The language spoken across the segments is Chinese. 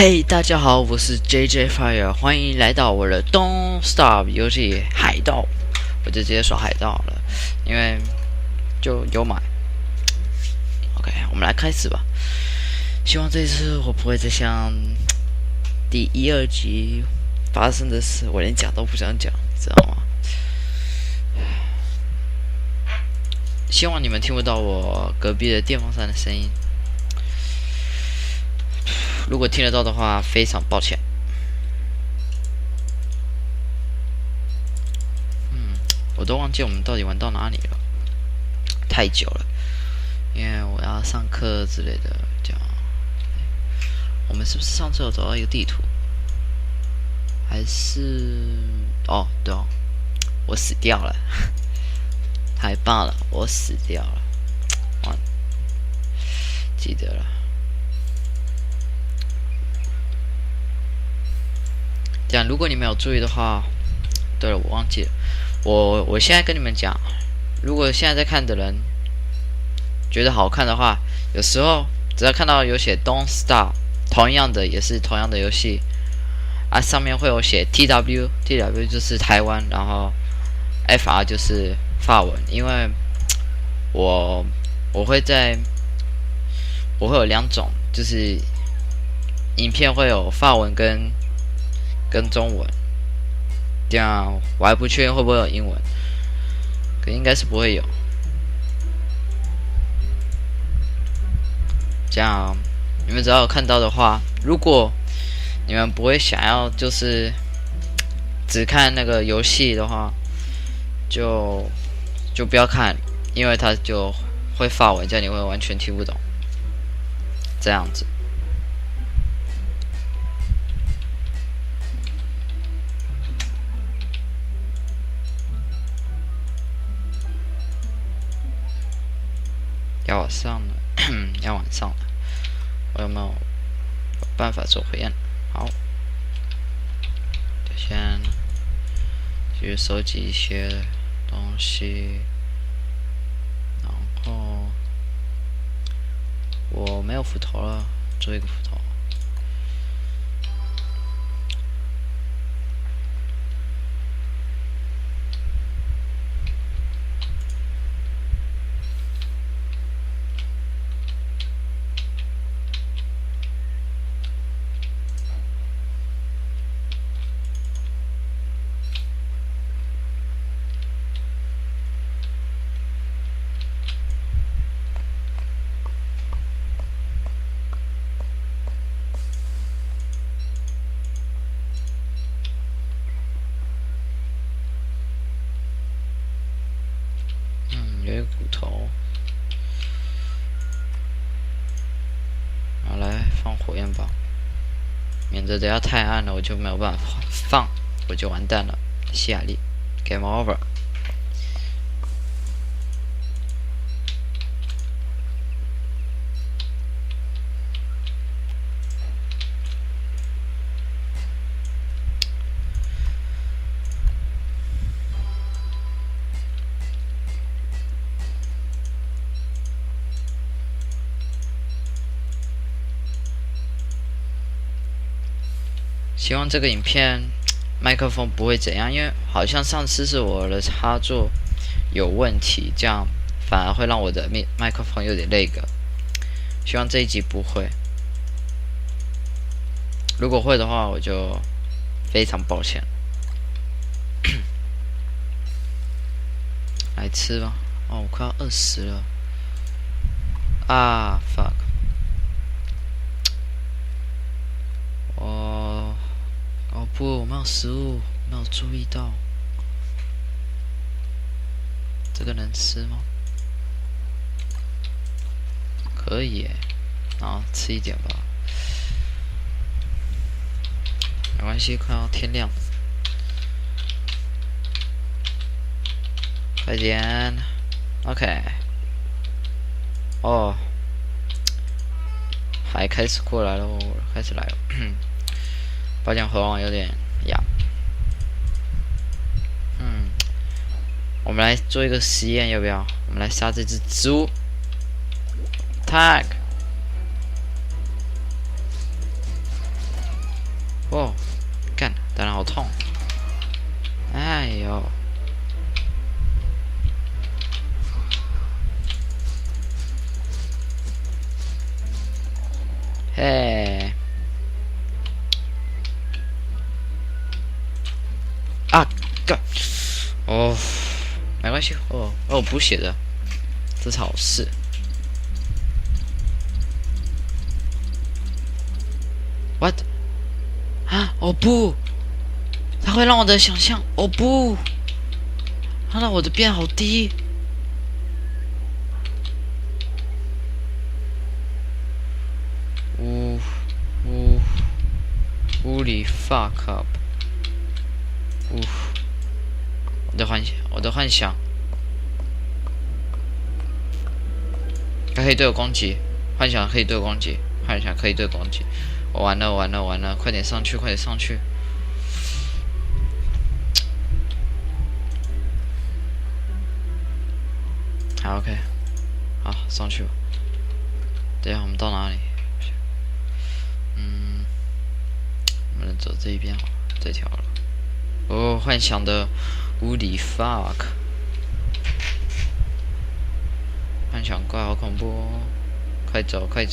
嘿，大家好，我是 JJ Fire，欢迎来到我的 Don't Stop 游戏海盗。我就直接说海盗了，因为就有买。OK，我们来开始吧。希望这次我不会再像第一、二集发生的事，我连讲都不想讲，知道吗？希望你们听不到我隔壁的电风扇的声音。如果听得到的话，非常抱歉。我都忘记我们到底玩到哪里了，太久了，因为我要上课之类的。这样，我们是不是上次有找到一个地图？还是对哦，我死掉了，太棒了，我死掉了，记得了。这样，如果你没有注意的话，对了，我忘记了。我现在跟你们讲，如果现在在看的人觉得好看的话，有时候只要看到有写 Don't Stop， 同样的也是同样的游戏啊，上面会有写 TW 就是台湾，然后 FR 就是法文，因为我会有两种，就是影片会有法文跟中文。这样我还不确定会不会有英文，可应该是不会有。这样你们只要有看到的话，如果你们不会想要就是只看那个游戏的话，就不要看，因为它就会法文，这样你会完全听不懂。这样子。要晚上了，要晚上了，我有没有办法做回验？好，就先继续收集一些东西，然后我没有斧头了，做一个斧头。有一个骨头，好，来放火焰吧，免得等下太暗了，我就没有办法放，我就完蛋了。希亚丽 ，Game Over。希望这个影片麦克风不会怎样，因为好像上次是我的插座有问题，这样反而会让我的麦克风有点那个。希望这一集不会，如果会的话，我就非常抱歉。来吃吧，我快要20了啊 ，fuck。不，我没有食物，没有注意到。这个能吃吗？可以耶，然后吃一点吧。没关系，快要天亮了。快点 ，OK。海开始过来了，开始来了。抱歉，喉咙有点哑。我们来做一个实验，要不要？我们来杀这只猪。Tag。哦，干，打人好痛！哎呦，嘿，啊，干，哦，没关系，补血的，这是好事。What？ 啊，哦不，它会让我的想象，哦不，它让我的变好低。呜呜呜里 fuck up！ 呜，我的幻想，它可以对我攻击，幻想可以对我攻击，幻想可以对我攻击。我完了！快点上去！好 ，OK， 好，上去吧。等一下我们到哪里？我们走这一边好，这条了。哦，幻想的无理 fuck， 幻想怪好恐怖哦！快走！快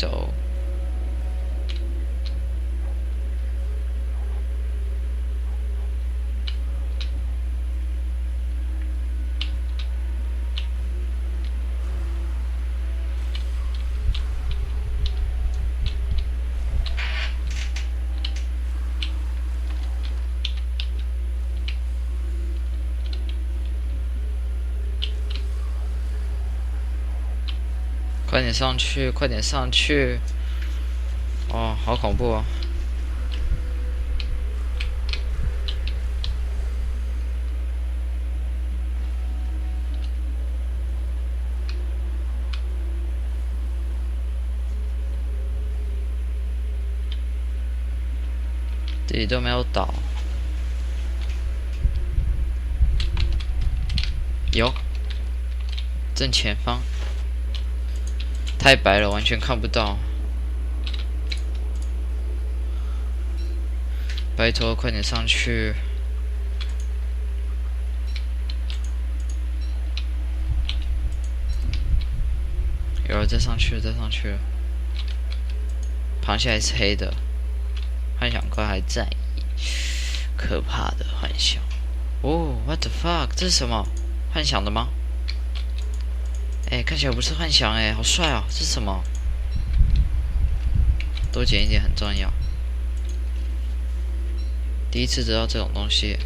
点上去！哦，好恐怖哦！这里都没有倒。有，正前方。太白了，完全看不到。拜托，快点上去！有人再上去了。螃蟹还是黑的，幻想怪还在，可怕的幻想。哦 ，What the fuck？ 这是什么？幻想的吗？哎，看起来不是幻想哎，好帅哦！这是什么？多捡一点很重要。第一次知道这种东西。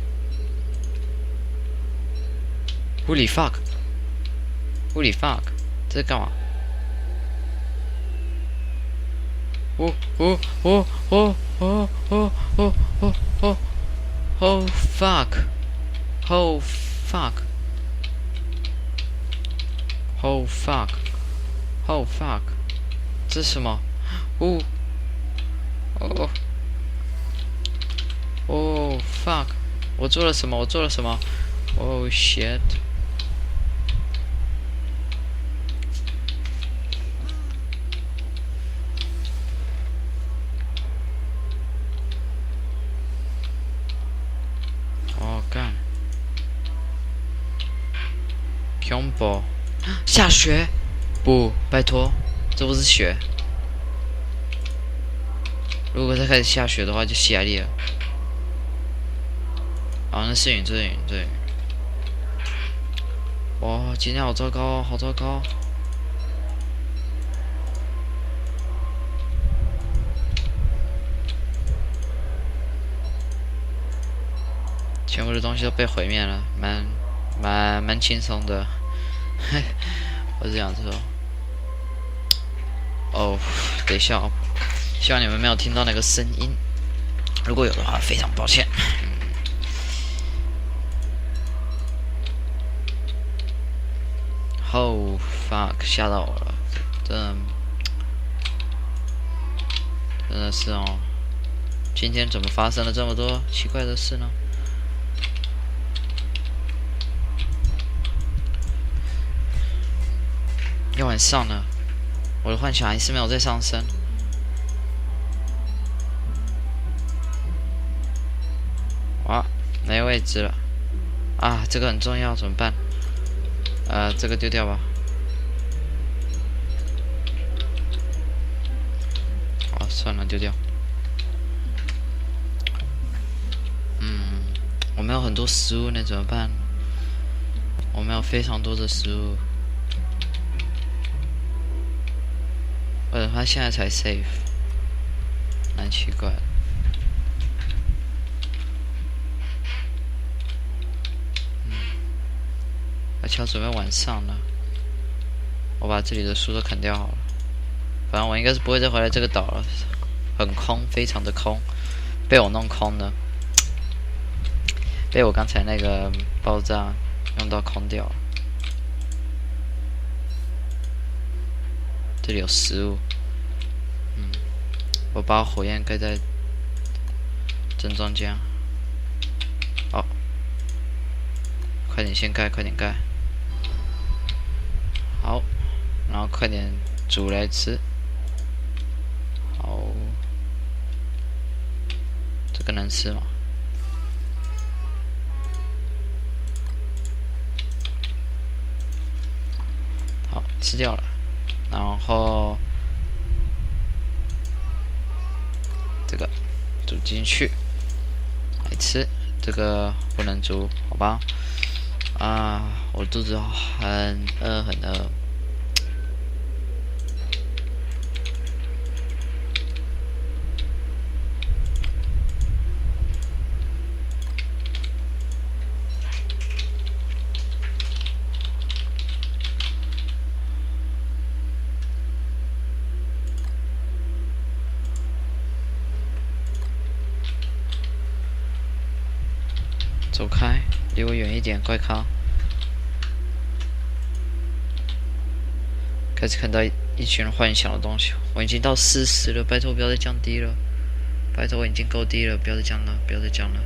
Holy fuck！ 这是干嘛？Oh fuck！ 这是什么？Oh fuck！ 我做了什么？Oh shit！ 哦干！恐怖！下雪？不，拜托，这不是雪。如果再开始下雪的话，就下力了。啊，那是云，这是云。哇，今天好糟糕。全部的东西都被毁灭了，蛮轻松的。我是想说，哦，等一下哦，希望你们没有听到那个声音，如果有的话，非常抱歉。Oh fuck！ 吓到我了，真的是哦，今天怎么发生了这么多奇怪的事呢？要晚上了，我的幻想还是没有在上升。啊，没位置了。啊，这个很重要，怎么办？这个丢掉吧。好，算了，丢掉。我们有很多食物呢，怎么办？我们有非常多的食物。他现在才 save， 蛮奇怪的。而且要准备晚上了，我把这里的树都砍掉好了。反正我应该是不会再回来这个岛了，很空，非常的空，被我弄空了，被我刚才那个爆炸用到空掉了。这里有食物，我把火焰盖在正中间。好，快点先盖，快点盖。好，然后快点煮来吃。好，这个能吃吗？好，吃掉了。然后这个煮进去来吃，这个不能煮，好吧？我肚子很饿，很饿。走开，离我远一点，怪咖！开始看到一群人幻想的东西，我已经到40了，拜托不要再降低了，拜托我已经够低了，不要再降了，不要再降了。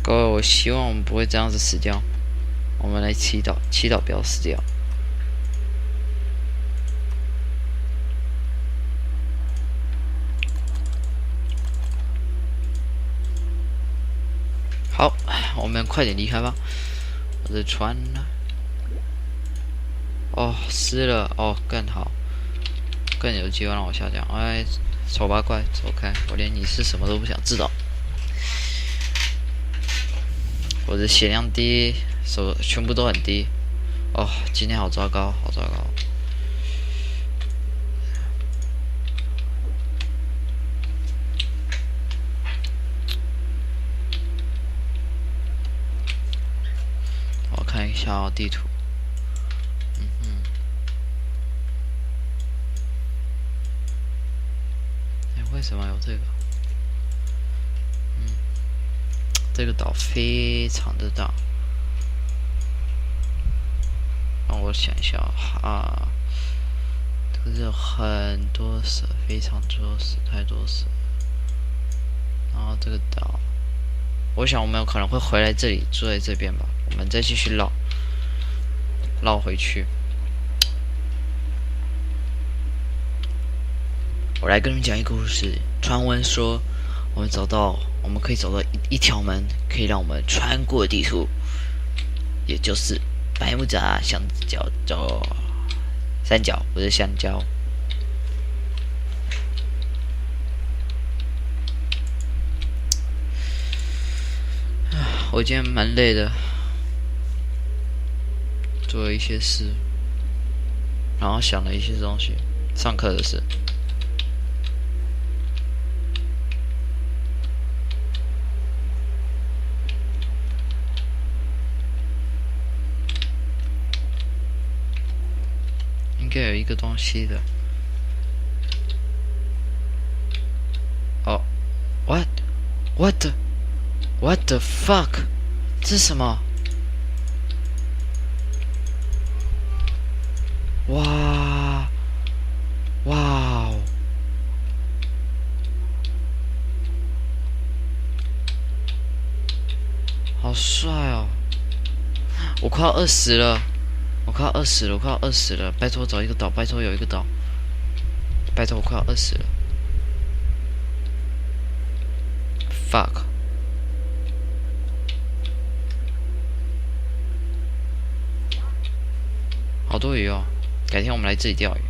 各位，我希望我们不会这样子死掉。我们来祈祷，祈祷不要死掉。好，我们快点离开吧。我的船呢？哦，湿了。哦，更好，更有机会让我下降。哎，丑八怪，走开！我连你是什么都不想知道。我的血量低，全部都很低。哦，今天好糟糕，好糟糕。我看一下地图。为什么有这个？这个岛非常的大。让我想一下啊，这是很多蛇，非常多蛇，太多蛇。然后这个岛，我想我们有可能会回来这里住在这边吧。我们再继续绕回去。我来跟你们讲一个故事。传闻说，我们可以找到一条门，可以让我们穿过地图，也就是百慕达三角，不是香蕉。我今天蛮累的，做了一些事，然后想了一些东西，上课的事。应该有一个东西的。哦 ，What the fuck？ 这是什么？哇哦！帅哦！我快要20了，我快要20了，我快要20了！拜托找一个岛，拜托有一个岛，拜托我快要20了。fuck！ 好多鱼哦，改天我们来这里钓鱼。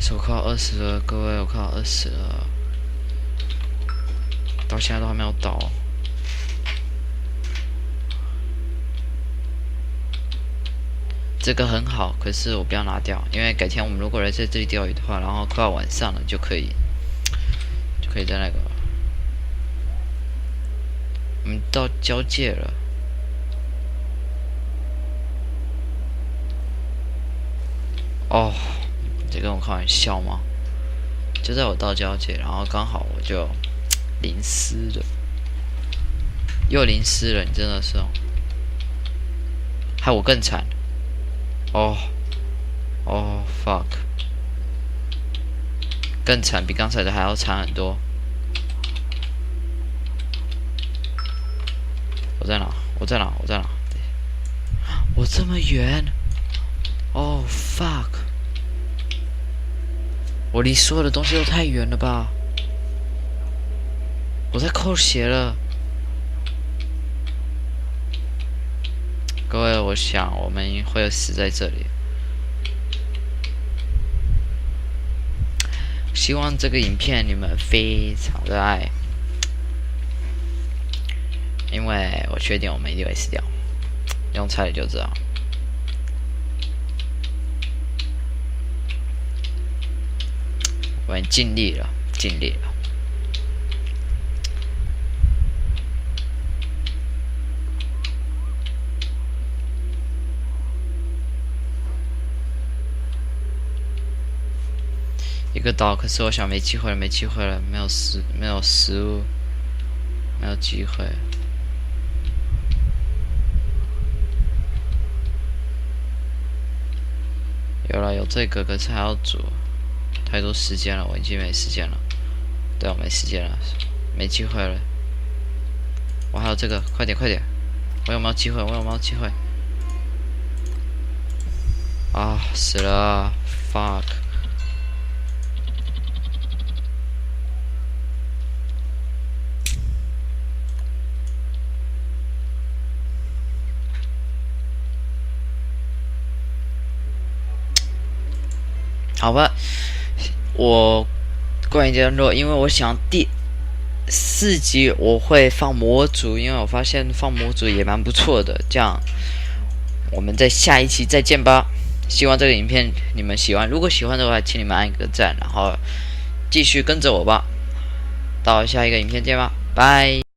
我快要20了，各位，我快要20了，到现在都还没有倒。这个很好，可是我不要拿掉，因为改天我们如果来在这里钓鱼的话，然后快要晚上了，就可以在那个，我们到交界了。哦，在跟我开玩笑吗？就在我到交界，然后刚好我就淋湿了，又淋湿了，你真的是哦，害我更惨。哦 fuck， 更惨，比刚才的还要惨很多。我在哪？我在哪？我在哪？我这么远？哦 fuck！ 我离所有的东西都太远了吧？我在扣血了。各位，我想我们会死在这里。希望这个影片你们非常的爱，因为我确定我们一定会死掉，用猜的就知道。我们尽力了，尽力了。一个岛，可是我想没机会了，没机会了，没有食物，没有机会。有了，有这个，可是还要煮，太多时间了，我已经没时间了。对，我没时间了，没机会了。我还有这个，快点，快点！我有没有机会？我有没有机会？啊，死了 ！fuck！好吧，我关于这段落，因为我想第4集我会放模组，因为我发现放模组也蛮不错的。这样，我们在下一期再见吧。希望这个影片你们喜欢，如果喜欢的话，请你们按一个赞，然后继续跟着我吧。到下一个影片见吧，拜。